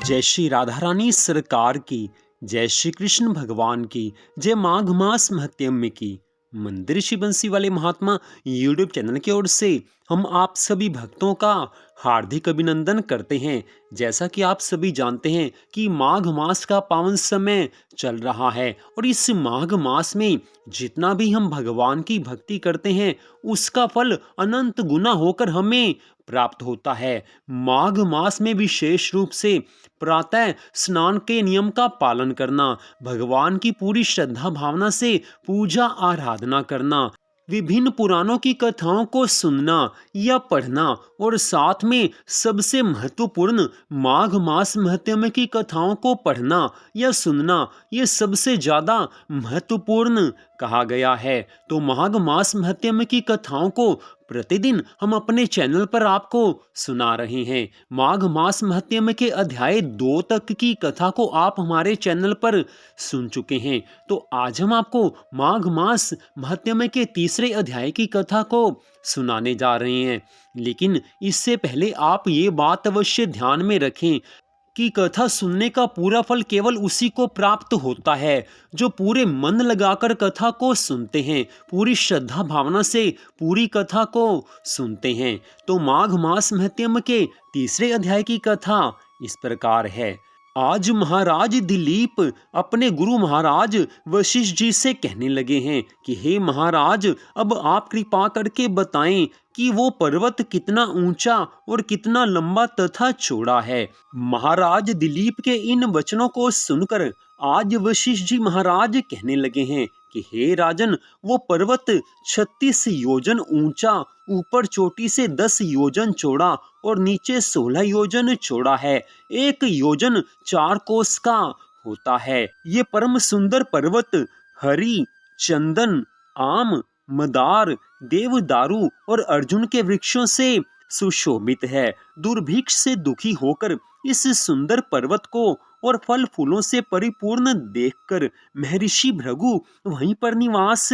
जय श्री राधा रानी सरकार की, जय श्री कृष्ण भगवान की, जय माघ मास महत्म्य की। मंदिर श्री बंसी वाले महात्मा यूट्यूब चैनल की ओर से हम आप सभी भक्तों का हार्दिक अभिनंदन करते हैं। जैसा कि आप सभी जानते हैं कि माघ मास का पावन समय चल रहा है और इस माघ मास में जितना भी हम भगवान की भक्ति करते हैं उसका फल अनंत गुना होकर हमें प्राप्त होता है। माघ मास में विशेष रूप से प्रातः स्नान के नियम का पालन करना, भगवान की पूरी श्रद्धा भावना से पूजा आराधना करना, विभिन्न पुराणों की कथाओं को सुनना या पढ़ना और साथ में सबसे महत्वपूर्ण माघ मास महत्म्य की कथाओं को पढ़ना या सुनना, ये सबसे ज्यादा महत्वपूर्ण कहा गया है। तो माघ मास महत्म्य की कथाओं को प्रतिदिन हम अपने चैनल पर आपको सुना रहे हैं। माघ मास महत्म्य के अध्याय 2 तक की कथा को आप हमारे चैनल पर सुन चुके हैं। तो आज हम आपको माघ मास महत्म्य के तीसरे अध्याय की कथा को सुनाने जा रहे हैं। लेकिन इससे पहले आप ये बात अवश्य ध्यान में रखें कि कथा सुनने का पूरा फल केवल उसी को प्राप्त होता है जो पूरे मन लगाकर कथा को सुनते हैं, पूरी श्रद्धा भावना से पूरी कथा को सुनते हैं। तो माघ मास महत्म्य के तीसरे अध्याय की कथा इस प्रकार है। आज महाराज दिलीप अपने गुरु महाराज वशिष्ठ जी से कहने लगे हैं कि हे महाराज, अब आप कृपा करके बताएं कि वो पर्वत कितना ऊंचा और कितना लंबा तथा चौड़ा है। महाराज दिलीप के इन वचनों को सुनकर आज वशिष्ठ जी महाराज कहने लगे हैं कि हे राजन, वो पर्वत 36 योजन ऊंचा, ऊपर चोटी से 10 योजन चौड़ा और नीचे 16 योजन चौड़ा है। 1 योजन 4 कोस का होता है। ये परम सुंदर पर्वत हरि, चंदन, आम, मदार, देवदारू और अर्जुन के वृक्षों से सुशोभित है। दुर्भिक्ष से दुखी होकर इस सुंदर पर्वत को और फल फूलों से परिपूर्ण देखकर महर्षि भृगु वहीं पर निवास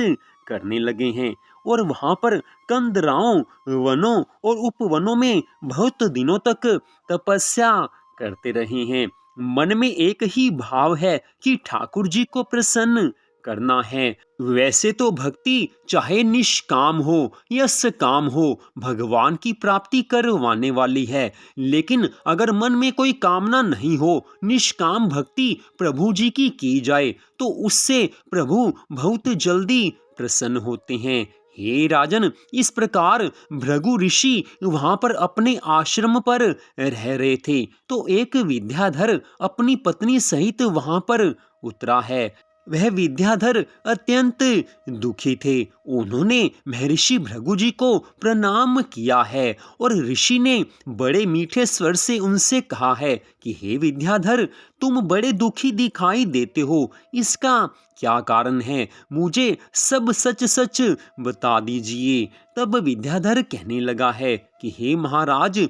करने लगे हैं और वहां पर कंदराओं, वनों और उपवनों में बहुत दिनों तक तपस्या करते रहे हैं। मन में एक ही भाव है कि ठाकुर जी को प्रसन्न करना है। वैसे तो भक्ति चाहे निष्काम हो या सकाम हो, भगवान की प्राप्ति करवाने वाली है। लेकिन अगर मन में कोई कामना नहीं हो, निष्काम भक्ति प्रभु जी की जाए तो उससे प्रभु बहुत जल्दी प्रसन्न होते हैं। हे राजन, इस प्रकार भृगु ऋषि वहां पर अपने आश्रम पर रह रहे थे तो एक विद्याधर अपनी पत्नी सहित वहां पर उतरा है। वह विद्याधर अत्यंत दुखी थे। उन्होंने महर्षि भृगु जी को प्रणाम किया है और ऋषि ने बड़े मीठे स्वर से उनसे कहा है कि हे विद्याधर, तुम बड़े दुखी दिखाई देते हो, इसका क्या कारण है? मुझे सब सच सच बता दीजिए। तब विद्याधर कहने लगा है कि हे महाराज,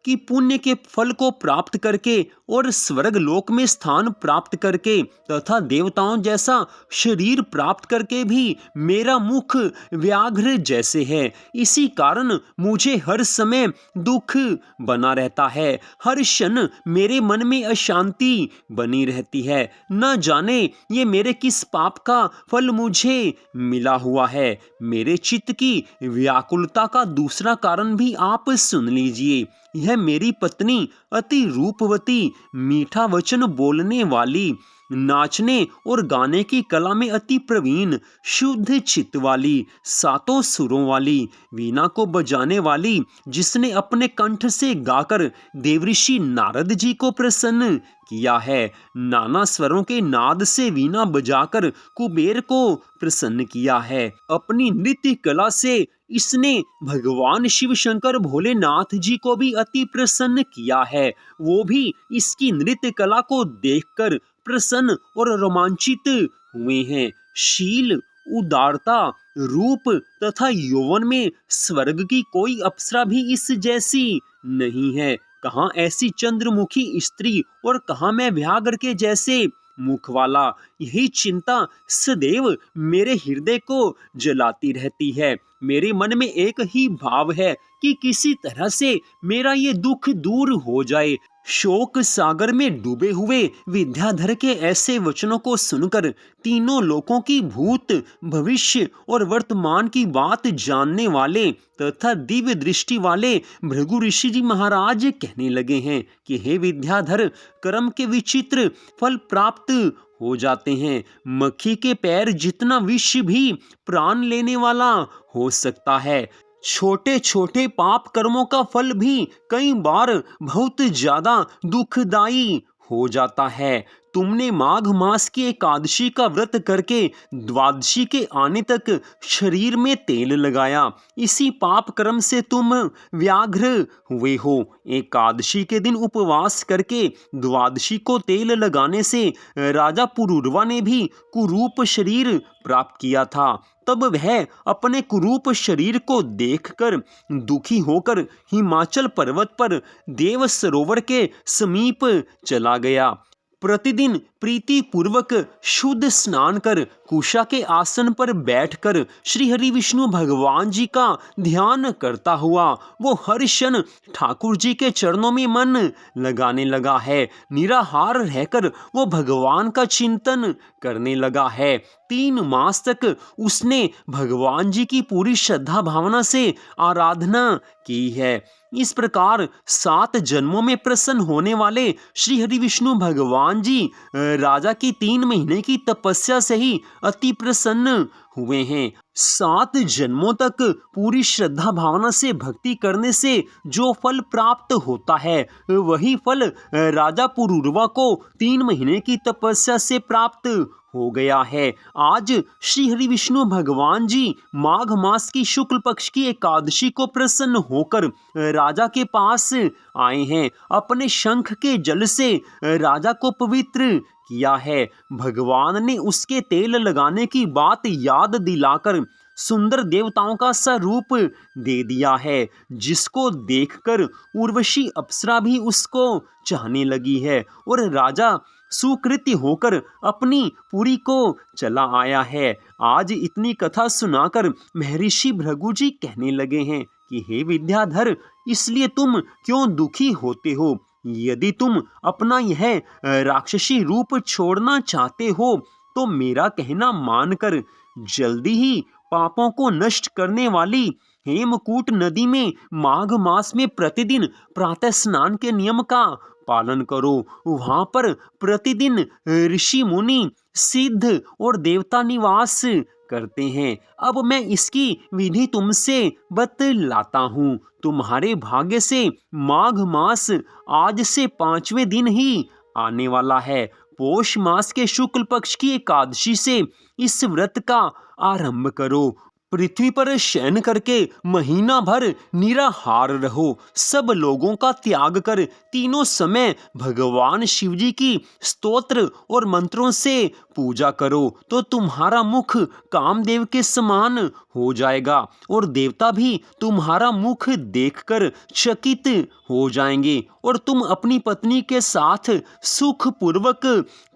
कि पुण्य के फल को प्राप्त करके और स्वर्ग लोक में स्थान प्राप्त करके तथा देवताओं जैसा शरीर प्राप्त करके भी मेरा मुख व्याघ्र जैसे है। इसी कारण मुझे हर समय दुख बना रहता है। हर क्षण मेरे मन में अशांति बनी रहती है। न जाने ये मेरे किस पाप का फल मुझे मिला हुआ है। मेरे चित्त की व्याकुलता का दूसरा कारण भी आप सुन लीजिए। यह मेरी पत्नी अति रूपवती, मीठा वचन बोलने वाली, नाचने और गाने की कला में अति प्रवीण, शुद्ध चित्त वाली, 7 सुरों वाली, वीणा को बजाने वाली, जिसने अपने कंठ से गाकर देवऋषि नारद जी को प्रसन्न किया है, नाना स्वरों के नाद से वीणा बजाकर कुबेर को प्रसन्न किया है। अपनी नृत्य कला से इसने भगवान शिव शंकर भोलेनाथ जी को भी अति प्रसन्न किया है। वो भी इसकी नृत्य कला को देखकर प्रसन्न और रोमांचित हुए हैं। शील, उदारता, रूप तथा यौवन में स्वर्ग की कोई अप्सरा भी इस जैसी नहीं है। कहाँ ऐसी चंद्रमुखी स्त्री और कहाँ मैं व्याघ्र के जैसे मुख वाला। यही चिंता सदैव मेरे हृदय को जलाती रहती है। मेरे मन में एक ही भाव है कि किसी तरह से मेरा ये दुख दूर हो जाए। शोक सागर में डूबे हुए विद्याधर के ऐसे वचनों को सुनकर तीनों लोकों की भूत, भविष्य और वर्तमान की बात जानने वाले तथा दिव्य दृष्टि वाले भृगु ऋषि जी महाराज कहने लगे हैं कि हे विद्याधर, कर्म के विचित्र फल प्राप्त हो जाते हैं। मक्खी के पैर जितना विष भी प्राण लेने वाला हो सकता है। छोटे छोटे पाप कर्मों का फल भी कई बार बहुत ज्यादा दुखदाई हो जाता है। तुमने माघ मास की एकादशी का व्रत करके द्वादशी के आने तक शरीर में तेल लगाया, इसी पाप कर्म से तुम व्याघ्र हुए हो। एकादशी के दिन उपवास करके द्वादशी को तेल लगाने से राजा पुरूरवा ने भी कुरूप शरीर प्राप्त किया था। तब वह अपने कुरूप शरीर को देखकर दुखी होकर हिमाचल पर्वत पर देव सरोवर के समीप चला गया। प्रतिदिन प्रीति पूर्वक शुद्ध स्नान कर कुशा के आसन पर बैठकर श्री हरि विष्णु भगवान जी का ध्यान करता हुआ वो हर क्षण ठाकुर जी के चरणों में मन लगाने लगा है। निराहार रहकर वो भगवान का चिंतन करने लगा है। 3 मास तक उसने भगवान जी की पूरी श्रद्धा भावना से आराधना की है। इस प्रकार 7 जन्मों में प्रसन्न होने वाले श्री हरि विष्णु भगवान जी राजा की 3 महीने की तपस्या से ही अति प्रसन्न हुए हैं। 7 जन्मों तक पूरी श्रद्धा भावना से भक्ति करने से जो फल प्राप्त होता है वही फल राजा पुरूरवा को 3 महीने की तपस्या से प्राप्त हो गया है। आज श्री हरि विष्णु भगवान जी माघ मास की शुक्ल पक्ष की एकादशी को प्रसन्न होकर राजा के पास आए हैं। अपने शंख के जल से राजा को पवित्र किया है। भगवान ने उसके तेल लगाने की बात याद दिलाकर सुंदर देवताओं का स्वरूप दे दिया है, जिसको देखकर उर्वशी अप्सरा भी उसको चाहने लगी है और राजा सुकृत्य होकर अपनी पुरी को चला आया है। आज इतनी कथा सुनाकर महर्षि भृगु जी कहने लगे हैं कि हे विद्याधर, इसलिए तुम क्यों दुखी होते हो? यदि तुम अपना यह राक्षसी रूप छोड़ना चाहते हो तो मेरा कहना मानकर जल्दी ही पापों को नष्ट करने वाली हेमकूट नदी में माघ मास में प्रतिदिन प्रातः स्नान के नियम का पालन करो। वहां पर प्रतिदिन ऋषि मुनि, सिद्ध और देवता निवास करते हैं। अब मैं इसकी विधि तुमसे बतलाता हूँ। तुम्हारे भाग्य से माघ मास आज से 5वें दिन ही आने वाला है। पौष मास के शुक्ल पक्ष की एकादशी से इस व्रत का आरंभ करो। पृथ्वी पर शयन करके महीना भर निराहार रहो। सब लोगों का त्याग कर तीनों समय भगवान शिव जी की स्तोत्र और मंत्रों से पूजा करो तो तुम्हारा मुख कामदेव के समान हो जाएगा और देवता भी तुम्हारा मुख देखकर चकित हो जाएंगे और तुम अपनी पत्नी के साथ सुखपूर्वक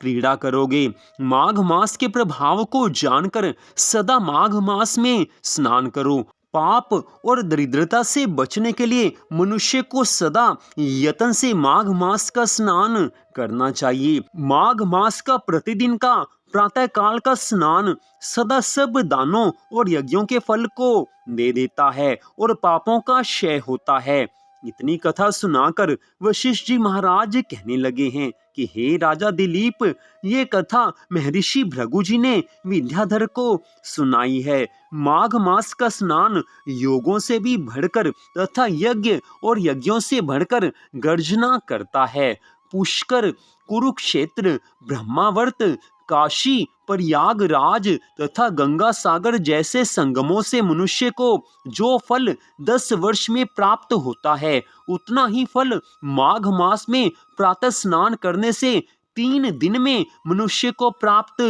क्रीड़ा करोगे। माघ मास के प्रभाव को जानकर सदा माघ मास में स्नान करो। पाप और दरिद्रता से बचने के लिए मनुष्य को सदा यत्न से माघ मास का स्नान करना चाहिए। माघ मास का प्रतिदिन का प्रातः काल का स्नान सदा सब दानों और यज्ञों के फल को दे देता है और पापों का क्षय होता है। इतनी कथा सुनाकर वशिष्ठ जी महाराज कहने लगे हैं कि हे राजा दिलीप, ये कथा महर्षि भृगु जी ने विद्याधर को सुनाई है। माघ मास का स्नान योगों से भी बढ़कर तथा यज्ञ और यज्ञों से बढ़कर गर्जना करता है। पुष्कर, कुरुक्षेत्र, ब्रह्मावर्त, काशी, प्रयागराज तथा गंगा सागर जैसे संगमों से मनुष्य को जो फल 10 वर्ष में प्राप्त होता है, उतना ही फल माघ मास में प्रातः स्नान करने से 3 दिन में मनुष्य को प्राप्त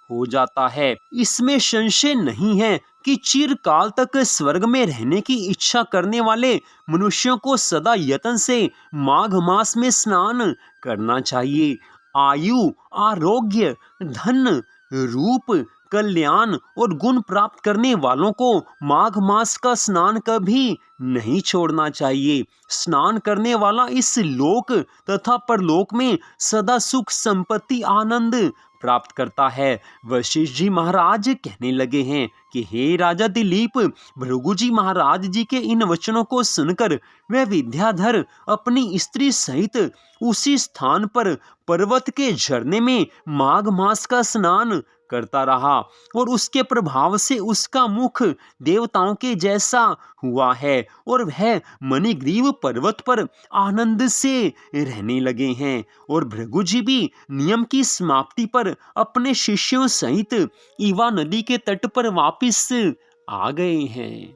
हो जाता है। इसमें संशय नहीं है कि चिरकाल तक स्वर्ग में रहने की इच्छा करने वाले मनुष्यों को सदा यत्न से माघ मास में स्नान करना चाहिए। आयु, आरोग्य, धन, रूप, कल्याण और गुण प्राप्त करने वालों को माघ मास का स्नान कभी नहीं छोड़ना चाहिए। स्नान करने वाला इस लोक तथा परलोक में सदा सुख संपत्ति आनंद प्राप्त करता है। वशिष्ठ जी महाराज कहने लगे हैं कि हे राजा दिलीप, भृगु जी महाराज जी के इन वचनों को सुनकर वह विद्याधर अपनी स्त्री सहित उसी स्थान पर पर्वत के झरने में माघ मास का स्नान करता रहा और उसके प्रभाव से उसका मुख देवताओं के जैसा हुआ है और वह मणिग्रीव पर्वत पर आनंद से रहने लगे हैं। और भृगु जी भी नियम की समाप्ति पर अपने शिष्यों सहित ईवा नदी के तट पर वापिस आ गए हैं।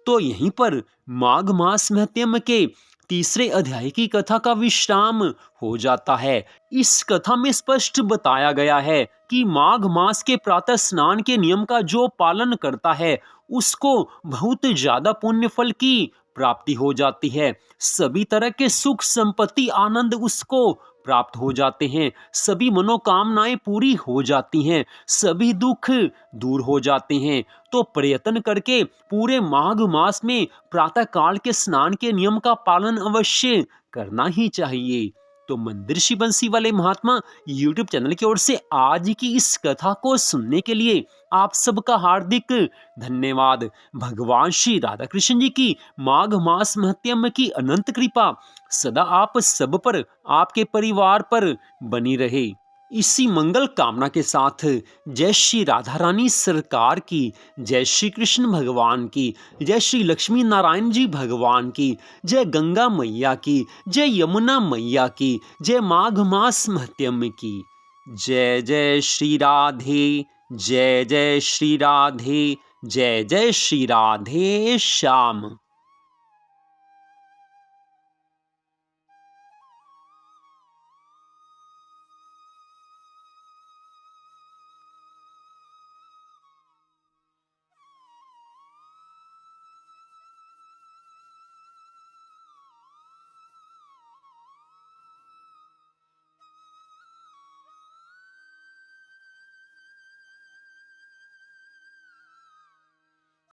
तो यहीं पर माघ मास महत्म के तीसरे अध्याय की कथा का विश्राम हो जाता है। इस कथा में स्पष्ट बताया गया है कि माघ मास के प्रातः स्नान के नियम का जो पालन करता है उसको बहुत ज्यादा पुण्य फल की प्राप्ति हो जाती है। सभी तरह के सुख संपत्ति आनंद उसको प्राप्त हो जाते हैं, सभी मनोकामनाएं पूरी हो जाती हैं, सभी दुख दूर हो जाते हैं। तो प्रयत्न करके पूरे माघ मास में प्रातः काल के स्नान के नियम का पालन अवश्य करना ही चाहिए। तो मंदिर श्री बंसी वाले महात्मा यूट्यूब चैनल की ओर से आज की इस कथा को सुनने के लिए आप सबका हार्दिक धन्यवाद। भगवान श्री राधा कृष्ण जी की माघ मास महत्म की अनंत कृपा सदा आप सब पर, आपके परिवार पर बनी रहे। इसी मंगल कामना के साथ जय श्री राधा रानी सरकार की, जय श्री कृष्ण भगवान की, जय श्री लक्ष्मी नारायण जी भगवान की, जय गंगा मैया की, जय यमुना मैया की, जय माघ मास महत्म की। जय जय श्री राधे, जय जय श्री राधे, जय जय श्री राधे श्याम।